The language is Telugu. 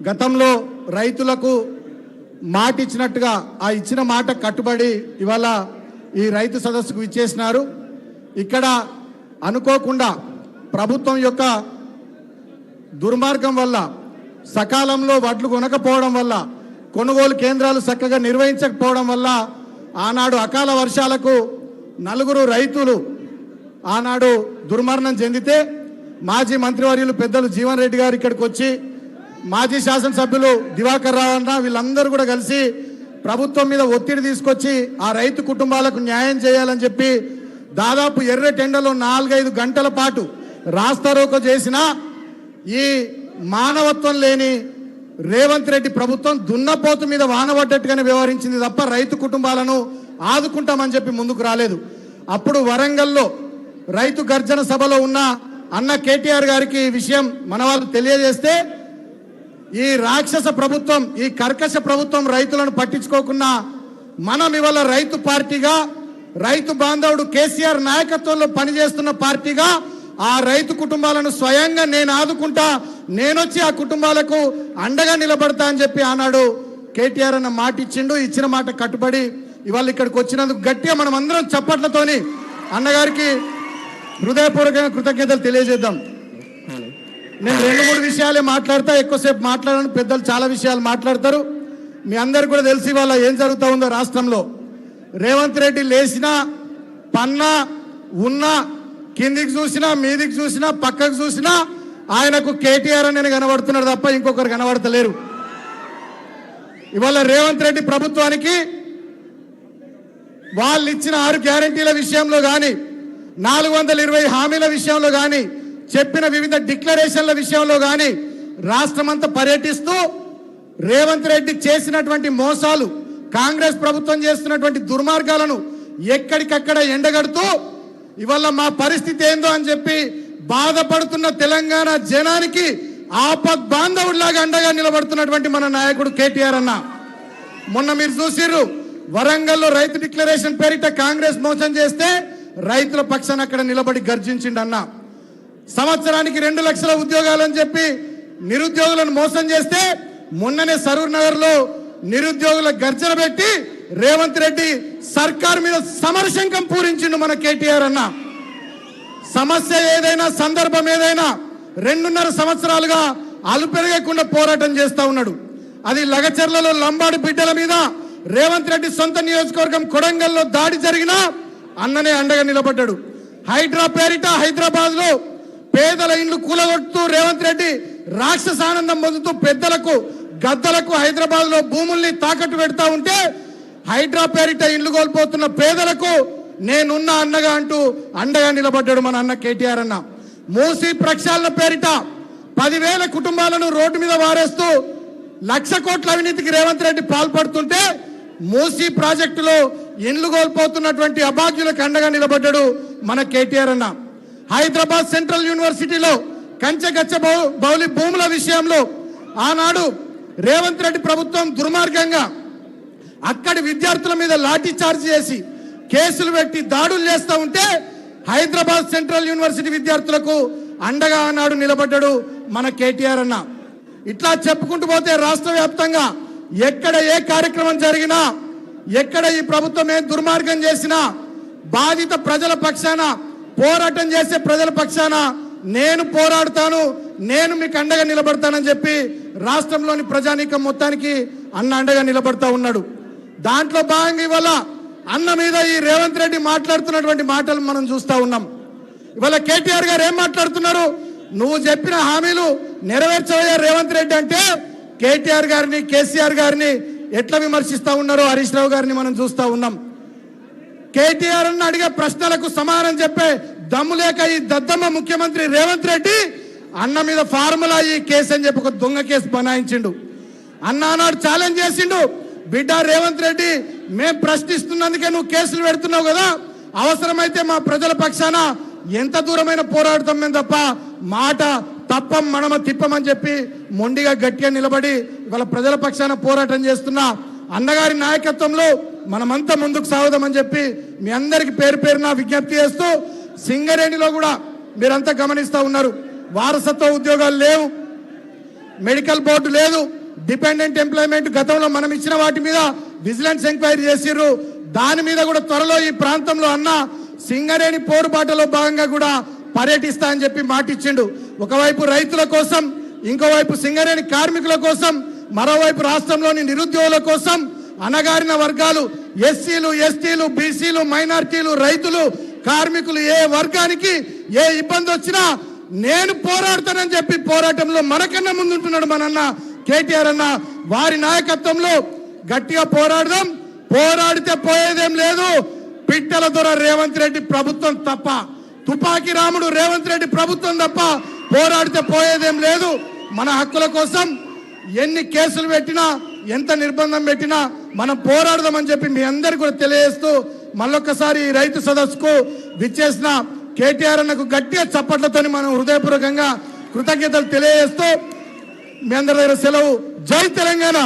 గతంలో రైతులకు మాట ఇచ్చినట్టుగా ఆ ఇచ్చిన మాట కట్టుబడి ఇవాళ ఈ రైతు సదస్సుకు విచ్చేసినారు. ఇక్కడ అనుకోకుండా ప్రభుత్వం యొక్క దుర్మార్గం వల్ల సకాలంలో వడ్లు కొనకపోవడం వల్ల కొనుగోలు కేంద్రాలు చక్కగా నిర్వహించకపోవడం వల్ల ఆనాడు అకాల వర్షాలకు 4 రైతులు ఆనాడు దుర్మరణం చెందితే మాజీ మంత్రివర్యులు పెద్దలు జీవన్ రెడ్డి గారు ఇక్కడికి వచ్చి మాజీ శాసనసభ్యులు దివాకర్ రావు అన్న వీళ్ళందరూ కూడా కలిసి ప్రభుత్వం మీద ఒత్తిడి తీసుకొచ్చి ఆ రైతు కుటుంబాలకు న్యాయం చేయాలని చెప్పి దాదాపు ఎర్ర టెండలో 4-5 గంటల పాటు రాస్తారోకో చేసిన ఈ మానవత్వం లేని రేవంత్ రెడ్డి ప్రభుత్వం దున్నపోతు మీద వానబడ్డట్టుగానే వ్యవహరించింది తప్ప రైతు కుటుంబాలను ఆదుకుంటామని చెప్పి ముందుకు రాలేదు. అప్పుడు వరంగల్లో రైతు గర్జన సభలో ఉన్న అన్న కేటీఆర్ గారికి ఈ విషయం మన వాళ్ళు తెలియజేస్తే ఈ రాక్షస ప్రభుత్వం, ఈ కర్కశ ప్రభుత్వం రైతులను పట్టించుకోకుండా మనం ఇవాళ రైతు పార్టీగా, రైతు బాంధవుడు కేసీఆర్ నాయకత్వంలో పనిచేస్తున్న పార్టీగా ఆ రైతు కుటుంబాలను స్వయంగా నేను ఆదుకుంటా, నేనొచ్చి ఆ కుటుంబాలకు అండగా నిలబడతా అని చెప్పి ఆనాడు కేటీఆర్ అన్న మాట ఇచ్చిండు. ఇచ్చిన మాట కట్టుబడి ఇవాళ ఇక్కడికి వచ్చినందుకు గట్టిగా మనం అందరం చప్పట్లతోని అన్నగారికి హృదయపూర్వకంగా కృతజ్ఞతలు తెలియజేద్దాం. నేను 2-3 విషయాలే మాట్లాడతా, ఎక్కువసేపు మాట్లాడను. పెద్దలు చాలా విషయాలు మాట్లాడతారు. మీ అందరికి కూడా తెలిసి ఇవాళ ఏం జరుగుతూ ఉందో రాష్ట్రంలో. రేవంత్ రెడ్డి లేచినా పన్నా ఉన్నా కిందికి చూసినా మీదికి చూసినా పక్కకు చూసినా ఆయనకు కేటీఆర్ అని కనబడుతున్నాడు తప్ప ఇంకొకరు కనబడతలేరు. ఇవాళ రేవంత్ రెడ్డి ప్రభుత్వానికి వాళ్ళు ఇచ్చిన 6 గ్యారెంటీల విషయంలో కానీ 420 హామీల విషయంలో కానీ చెప్పిన వివిధ డిక్లరేషన్ల విషయంలో కానీ రాష్ట్రమంతా పర్యటిస్తూ రేవంత్ రెడ్డి చేసినటువంటి మోసాలు, కాంగ్రెస్ ప్రభుత్వం చేస్తున్నటువంటి దుర్మార్గాలను ఎక్కడికక్కడ ఎండగడుతూ ఇవాళ మా పరిస్థితి ఏందో అని చెప్పి బాధపడుతున్న తెలంగాణ జనానికి ఆపద్ బాంధవుడిలాగా అండగా నిలబడుతున్నటువంటి మన నాయకుడు కేటీఆర్ అన్న. మొన్న మీరు చూసిర్రు వరంగల్లో రైతు డిక్లరేషన్ పేరిట కాంగ్రెస్ మోసం చేస్తే రైతుల పక్షాన అక్కడ నిలబడి గర్జించిండు అన్న. సంవత్సరానికి 2 లక్షల ఉద్యోగాలని చెప్పి నిరుద్యోగులను మోసం చేస్తే మొన్ననే సరూర్ నగర్ లో నిరుద్యోగుల గర్జన పెట్టి రేవంత్ రెడ్డి సర్కార్ మీద సమరశంకం పూరించిండు మన కేటీఆర్ అన్న. సమస్య ఏదైనా సందర్భం ఏదైనా 2.5 సంవత్సరాలుగా అలుపెరగకుండా పోరాటం చేస్తా ఉన్నాడు. అది లగచర్లలో లంబాడి బిడ్డల మీద రేవంత్ రెడ్డి సొంత నియోజకవర్గం కొడంగల్లో దాడి జరిగినా అన్ననే అండగా నిలబడ్డాడు. హైడ్రా పేరిట హైదరాబాద్ లో పేదల ఇండ్లు కూలగొడుతూ రేవంత్ రెడ్డి రాక్షసానందం పొందుతూ పెద్దలకు గద్దలకు హైదరాబాద్ లో భూముల్ని తాకట్టు పెడతా ఉంటే హైడ్రా పేరిట ఇండ్లు కోల్పోతున్న పేదలకు నేనున్న అన్నగా అంటూ అండగా నిలబడ్డాడు మన అన్న కేటీఆర్ అన్న. మూసీ ప్రక్షాళన పేరిట 10,000 కుటుంబాలను రోడ్డు మీద వారేస్తూ 1,00,000 కోట్ల అవినీతికి రేవంత్ రెడ్డి పాల్పడుతుంటే మూసీ ప్రాజెక్టులో ఇండ్లు కోల్పోతున్నటువంటి అభాగ్యులకు అండగా నిలబడ్డాడు మన కేటీఆర్ అన్న. హైదరాబాద్ సెంట్రల్ యూనివర్సిటీలో కంచెగచ్చ బౌలి భూముల విషయంలో ఆనాడు రేవంత్ రెడ్డి ప్రభుత్వం దుర్మార్గంగా అక్కడి విద్యార్థుల మీద లాఠీ చార్జ్ చేసి కేసులు పెట్టి దాడులు చేస్తూ ఉంటే హైదరాబాద్ సెంట్రల్ యూనివర్సిటీ విద్యార్థులకు అండగా ఆనాడు నిలబడ్డాడు మన కేటీఆర్ అన్న. ఇట్లా చెప్పుకుంటూ పోతే రాష్ట్ర వ్యాప్తంగా ఎక్కడ ఏ కార్యక్రమం జరిగినా, ఎక్కడ ఈ ప్రభుత్వం ఏ దుర్మార్గం చేసినా బాధిత ప్రజల పక్షాన, పోరాటం చేసే ప్రజల పక్షాన నేను పోరాడుతాను, నేను మీకు అండగా నిలబడతానని చెప్పి రాష్ట్రంలోని ప్రజానీకం మొత్తానికి అన్న అండగా నిలబడతా ఉన్నాడు. దాంట్లో భాగంగా ఇవాళ అన్న మీద ఈ రేవంత్ రెడ్డి మాట్లాడుతున్నటువంటి మాటలు మనం చూస్తా ఉన్నాం. ఇవాళ కేటీఆర్ గారు ఏం మాట్లాడుతున్నారు? నువ్వు చెప్పిన హామీలు నెరవేర్చవయ్యా రేవంత్ రెడ్డి అంటే కేటీఆర్ గారిని, కేసీఆర్ గారిని ఎట్లా విమర్శిస్తా ఉన్నారో హరీష్ రావు గారిని మనం చూస్తా ఉన్నాం. కేటీఆర్ అన్న అడిగే ప్రశ్నలకు సమాధానం చెప్పే దమ్ము లేక ఈ దద్దమ్మ ముఖ్యమంత్రి రేవంత్ రెడ్డి అన్న మీద ఫార్ములా ఈ కేసు అని చెప్పి ఒక దొంగ కేసు బనాయించిండు. అన్న అన్నాడు ఛాలెంజ్ చేసిండు, బిడ్డ రేవంత్ రెడ్డి మేము ప్రశ్నిస్తున్నందుకే నువ్వు కేసులు పెడుతున్నావు కదా, అవసరమైతే మా ప్రజల పక్షాన ఎంత దూరమైన పోరాడుతాం మేము తప్ప మాట తప్పం మనమ తిప్పమని చెప్పి మొండిగా గట్టిగా నిలబడి ఇవాళ ప్రజల పక్షాన పోరాటం చేస్తున్న అన్నగారి నాయకత్వంలో మనమంతా ముందుకు సాగుదామని చెప్పి మీ అందరికి పేరు పేరున విజ్ఞప్తి చేస్తూ, సింగరేణిలో కూడా మీరంతా గమనిస్తూ ఉన్నారు, వారసత్వ ఉద్యోగాలు లేవు. మెడికల్ బోర్డు లేదు, డిపెండెంట్ ఎంప్లాయ్మెంట్ గతంలో మనం ఇచ్చిన వాటి మీద విజిలెన్స్ ఎంక్వైరీ చేసిర్రు. దాని మీద కూడా త్వరలో ఈ ప్రాంతంలో అన్న సింగరేణి పోరుబాటలో భాగంగా కూడా పర్యటిస్తా అని చెప్పి మాటిచ్చిండు. ఒకవైపు రైతుల కోసం, ఇంకోవైపు సింగరేణి కార్మికుల కోసం, మరోవైపు రాష్ట్రంలోని నిరుద్యోగుల కోసం, అణగారిన వర్గాలు ఎస్సీలు, ఎస్టీలు, బీసీలు, మైనారిటీలు, రైతులు, కార్మికులు ఏ వర్గానికి ఏ ఇబ్బంది వచ్చినా నేను పోరాడతానని చెప్పి పోరాటంలో మనకన్నా ముందుంటున్నాడు మనన్న కేటీఆర్ అన్న. వారి నాయకత్వంలో గట్టిగా పోరాడదాం. పోరాడితే పోయేదేం లేదు. పిట్టల దొర రేవంత్ రెడ్డి ప్రభుత్వం తప్ప, తుపాకీ రాముడు రేవంత్ రెడ్డి ప్రభుత్వం తప్ప పోరాడితే పోయేదేం లేదు. మన హక్కుల కోసం ఎన్ని కేసులు పెట్టినా, ఎంత నిర్బంధం పెట్టినా మనం పోరాడదామని చెప్పి మీ అందరికీ కూడా తెలియజేస్తూ మళ్ళొక్కసారి ఈ రైతు సదస్సుకు విచ్చేసిన కేటీఆర్ అన్నకు గట్టిగా చప్పట్లతో మనం హృదయపూర్వకంగా కృతజ్ఞతలు తెలియజేస్తూ మీ అందరి దగ్గర సెలవు. జై తెలంగాణ.